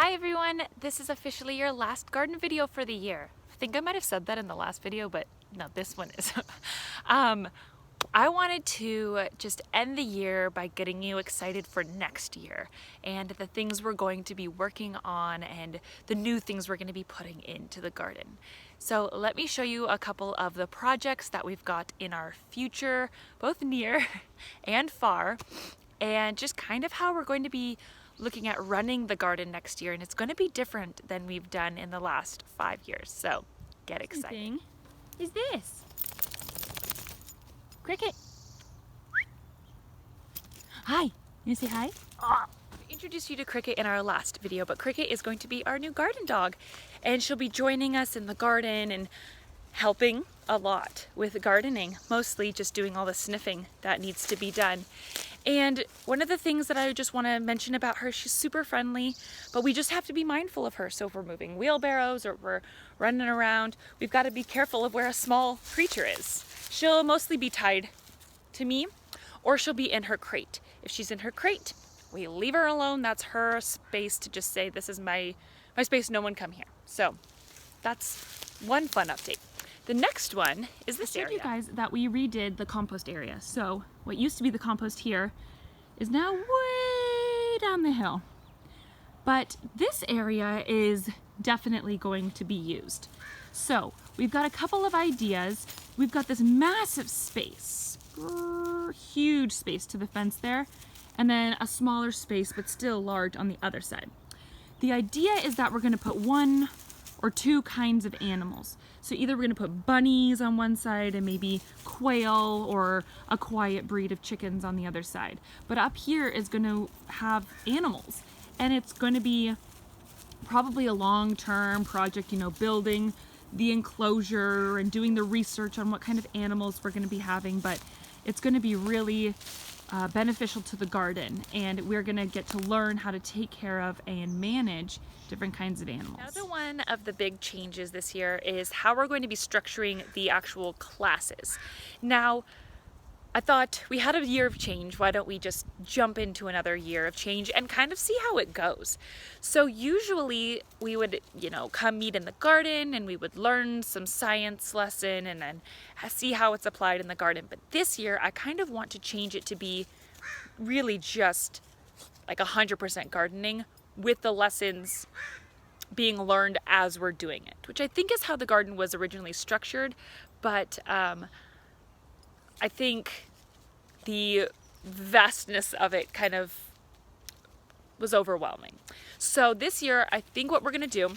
Hi everyone, this is officially your last garden video for the year. I think I might have said that in the last video, but no, this one is. I wanted to just end the year by getting you excited for next year and the things we're going to be working on and the new things we're going to be putting into the garden. So let me show you a couple of the projects that we've got in our future, both near and far, and just kind of how we're going to be looking at running the garden next year, and it's going to be different than we've done in the last 5 years. So get excited. Thing is this Cricket. Hi, you say hi? We introduced you to Cricket in our last video, but Cricket is going to be our new garden dog, and she'll be joining us in the garden and helping a lot with gardening, mostly just doing all the sniffing that needs to be done. And one of the things that I just want to mention about her, she's super friendly, but we just have to be mindful of her. So if we're moving wheelbarrows or we're running around, we've got to be careful of where a small creature is. She'll mostly be tied to me, or she'll be in her crate. If she's in her crate, we leave her alone. That's her space to just say, this is my space, no one come here. So that's one fun update. The next one is this area. I showed you guys that we redid the compost area. So what used to be the compost here is now way down the hill. But this area is definitely going to be used. So we've got a couple of ideas. We've got this massive space, huge space to the fence there, and then a smaller space but still large on the other side. The idea is that we're going to put one or two kinds of animals. So either we're going to put bunnies on one side and maybe quail or a quiet breed of chickens on the other side. But up here is going to have animals, and it's going to be probably a long-term project, building the enclosure and doing the research on what kind of animals we're going to be having, but it's going to be really beneficial to the garden, and we're going to get to learn how to take care of and manage different kinds of animals. Another one of the big changes this year is how we're going to be structuring the actual classes. Now, I thought we had a year of change. Why don't we just jump into another year of change and kind of see how it goes? So usually we would, come meet in the garden and we would learn some science lesson and then see how it's applied in the garden. But this year I kind of want to change it to be really just like 100% gardening with the lessons being learned as we're doing it, which I think is how the garden was originally structured. But I think the vastness of it kind of was overwhelming. So this year, I think what we're going to do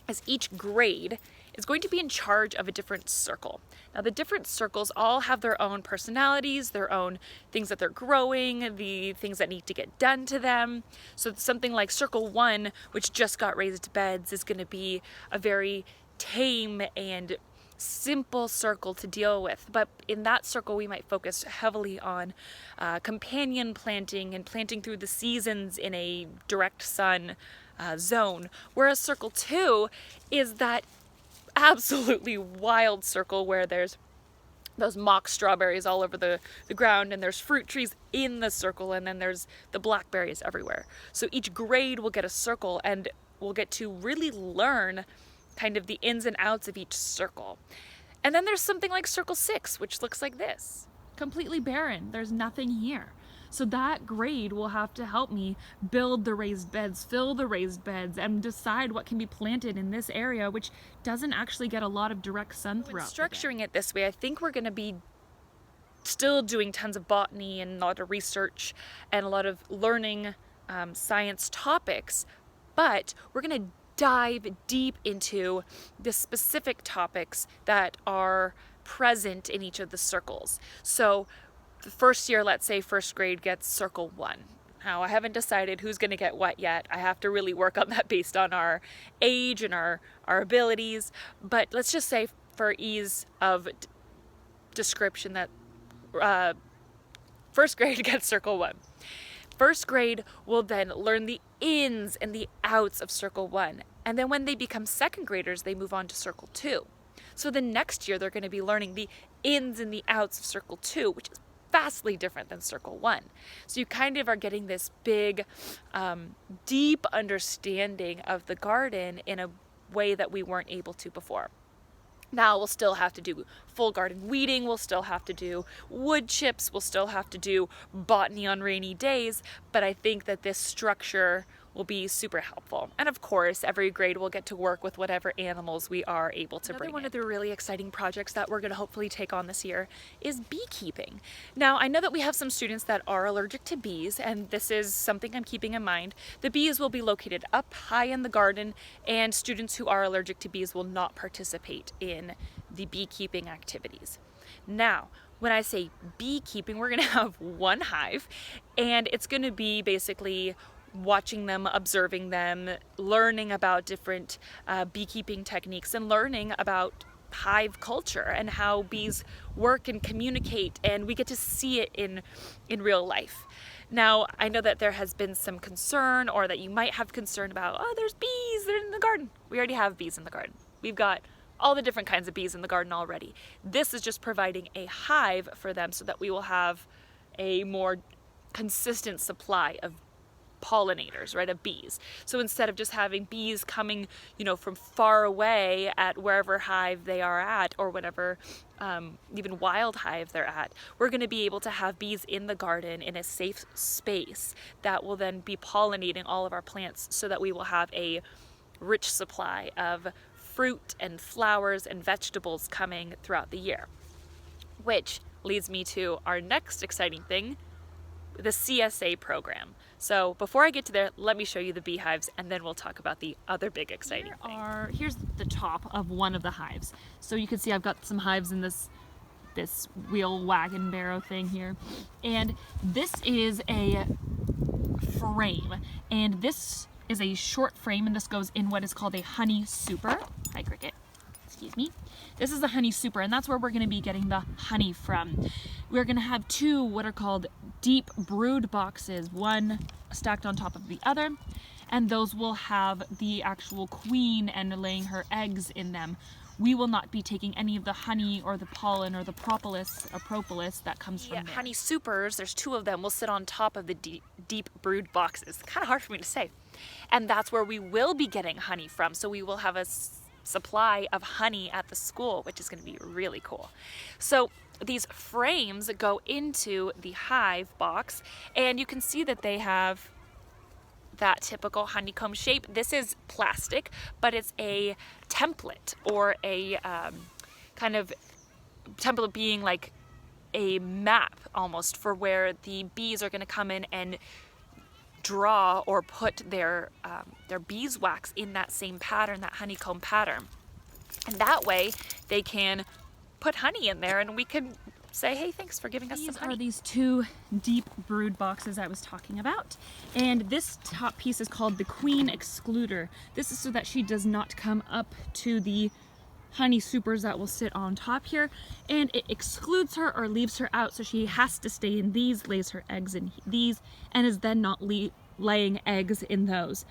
is each grade is going to be in charge of a different circle. Now, the different circles all have their own personalities, their own things that they're growing, the things that need to get done to them. So something like Circle 1, which just got raised beds, is going to be a very tame and simple circle to deal with, but in that circle we might focus heavily on companion planting and planting through the seasons in a direct sun zone, whereas Circle 2 is that absolutely wild circle where there's those mock strawberries all over the ground, and there's fruit trees in the circle, and then there's the blackberries everywhere. So each grade will get a circle, and we'll get to really learn kind of the ins and outs of each circle. And then there's something like Circle 6, which looks like this. Completely barren. There's nothing here. So that grade will have to help me build the raised beds, fill the raised beds, and decide what can be planted in this area, which doesn't actually get a lot of direct sun throughout. When structuring it this way, I think we're going to be still doing tons of botany and a lot of research and a lot of learning science topics, but we're going to dive deep into the specific topics that are present in each of the circles. So the first year, let's say first grade gets Circle 1. Now, I haven't decided who's going to get what yet. I have to really work on that based on our age and our abilities. But let's just say for ease of description that first grade gets Circle 1. First grade will then learn the ins and the outs of Circle 1. And then when they become second graders, they move on to Circle 2. So the next year, they're going to be learning the ins and the outs of Circle 2, which is vastly different than Circle 1. So you kind of are getting this big, deep understanding of the garden in a way that we weren't able to before. Now we'll still have to do full garden weeding, we'll still have to do wood chips, we'll still have to do botany on rainy days, but I think that this structure will be super helpful. And of course, every grade will get to work with whatever animals we are able to bring in. One of the really exciting projects that we're going to hopefully take on this year is beekeeping. Now, I know that we have some students that are allergic to bees, and this is something I'm keeping in mind. The bees will be located up high in the garden, and students who are allergic to bees will not participate in the beekeeping activities. Now, when I say beekeeping, we're going to have one hive, and it's going to be basically watching them, observing them, learning about different beekeeping techniques, and learning about hive culture and how bees work and communicate, and we get to see it in real life. Now, I know that there has been some concern, or that you might have concern about, oh, there's bees, they're in the garden. We already have bees in the garden. We've got all the different kinds of bees in the garden already. This is just providing a hive for them so that we will have a more consistent supply of pollinators, right, of bees. So instead of just having bees coming, from far away at wherever hive they are at, or whatever, even wild hive they're at, we're going to be able to have bees in the garden in a safe space that will then be pollinating all of our plants, so that we will have a rich supply of fruit and flowers and vegetables coming throughout the year. Which leads me to our next exciting thing, the CSA program. So before I get to there, let me show you the beehives, and then we'll talk about the other big exciting thing. Here's the top of one of the hives. So you can see I've got some hives in this wheel wagon barrow thing here. And this is a frame. And this is a short frame, and this goes in what is called a honey super. Hi, Cricket. Excuse me. This is the honey super, and that's where we're going to be getting the honey from. We're going to have two what are called deep brood boxes, one stacked on top of the other, and those will have the actual queen and laying her eggs in them. We will not be taking any of the honey or the pollen or the propolis that comes from there. Honey supers, there's two of them, will sit on top of the deep brood boxes. Kind of hard for me to say. And that's where we will be getting honey from, so we will have a supply of honey at the school, which is going to be really cool. So these frames go into the hive box, and you can see that they have that typical honeycomb shape. This is plastic, but it's a template, or a kind of template being like a map almost for where the bees are going to come in and draw or put their beeswax in that same pattern, that honeycomb pattern. And that way they can put honey in there, and we can say, hey, thanks for giving us some honey. These are these two deep brood boxes I was talking about. And this top piece is called the queen excluder. This is so that she does not come up to the honey supers that will sit on top here, and it excludes her or leaves her out, so she has to stay in these, lays her eggs in these, and is then not laying eggs in those.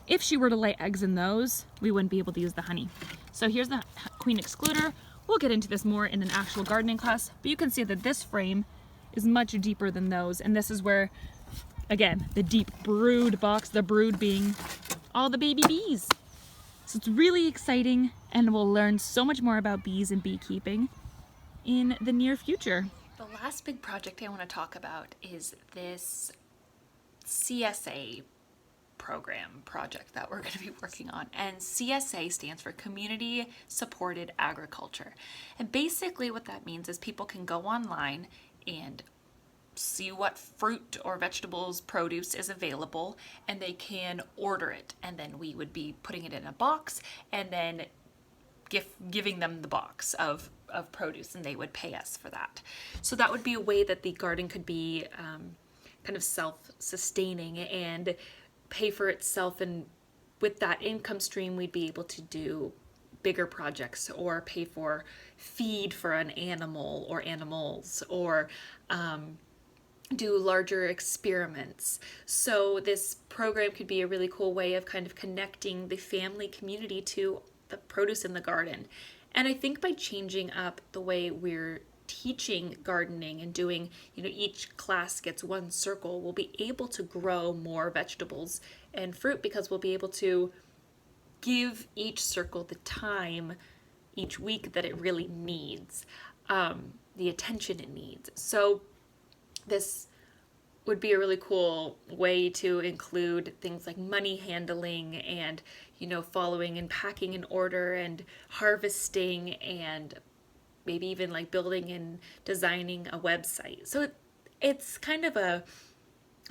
If she were to lay eggs in those, we wouldn't be able to use the honey. So here's the queen excluder. We'll get into this more in an actual gardening class, but you can see that this frame is much deeper than those, and this is where, again, the deep brood box, the brood being all the baby bees. So it's really exciting, and we'll learn so much more about bees and beekeeping in the near future. The last big project I want to talk about is this CSA project that we're going to be working on. And CSA stands for Community Supported Agriculture. And basically what that means is people can go online and see what fruit or vegetables, produce is available, and they can order it, and then we would be putting it in a box and then giving them the box of produce, and they would pay us for that. So that would be a way that the garden could be kind of self-sustaining and pay for itself, and with that income stream we'd be able to do bigger projects or pay for feed for an animal or animals, or do larger experiments. So this program could be a really cool way of kind of connecting the family community to the produce in the garden. And I think by changing up the way we're teaching gardening and doing, each class gets one circle, we'll be able to grow more vegetables and fruit because we'll be able to give each circle the time each week that it really needs, the attention it needs. So this would be a really cool way to include things like money handling and, following and packing in order and harvesting and maybe even like building and designing a website. So it's kind of a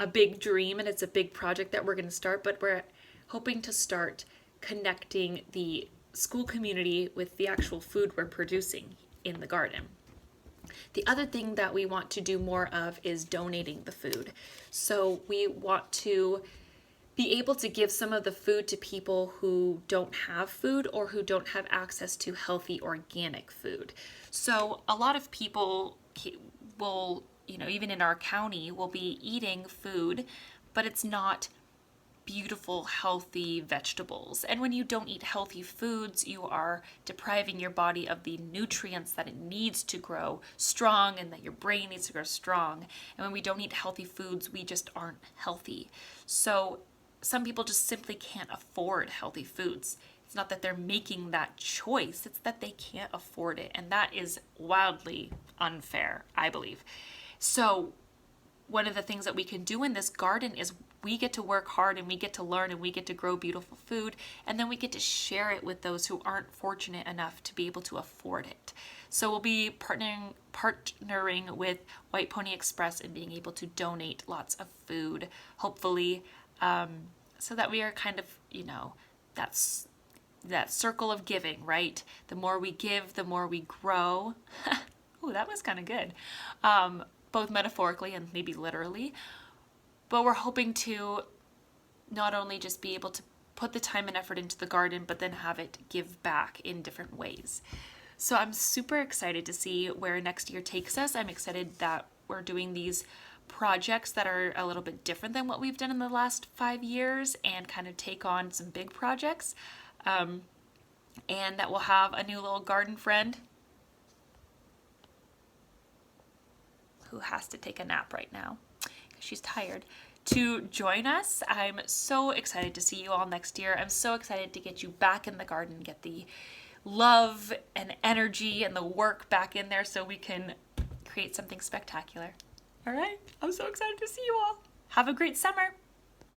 big dream and it's a big project that we're going to start, but we're hoping to start connecting the school community with the actual food we're producing in the garden. The other thing that we want to do more of is donating the food. So we want to be able to give some of the food to people who don't have food or who don't have access to healthy organic food. So a lot of people will, even in our county, will be eating food, but it's not beautiful, healthy vegetables. And when you don't eat healthy foods, you are depriving your body of the nutrients that it needs to grow strong and that your brain needs to grow strong. And when we don't eat healthy foods, we just aren't healthy. So some people just simply can't afford healthy foods. It's not that they're making that choice, it's that they can't afford it. And that is wildly unfair, I believe. So one of the things that we can do in this garden is we get to work hard and we get to learn and we get to grow beautiful food, and then we get to share it with those who aren't fortunate enough to be able to afford it. So we'll be partnering with White Pony Express and being able to donate lots of food, hopefully, so that we are kind of, that's that circle of giving, right? The more we give, the more we grow. Oh, that was kind of good. Both metaphorically and maybe literally. But we're hoping to not only just be able to put the time and effort into the garden, but then have it give back in different ways. So I'm super excited to see where next year takes us. I'm excited that we're doing these projects that are a little bit different than what we've done in the last 5 years and kind of take on some big projects. And that we'll have a new little garden friend who has to take a nap right now because she's tired, to join us. I'm so excited to see you all next year. I'm so excited to get you back in the garden, get the love and energy and the work back in there so we can create something spectacular. All right, I'm so excited to see you all. Have a great summer.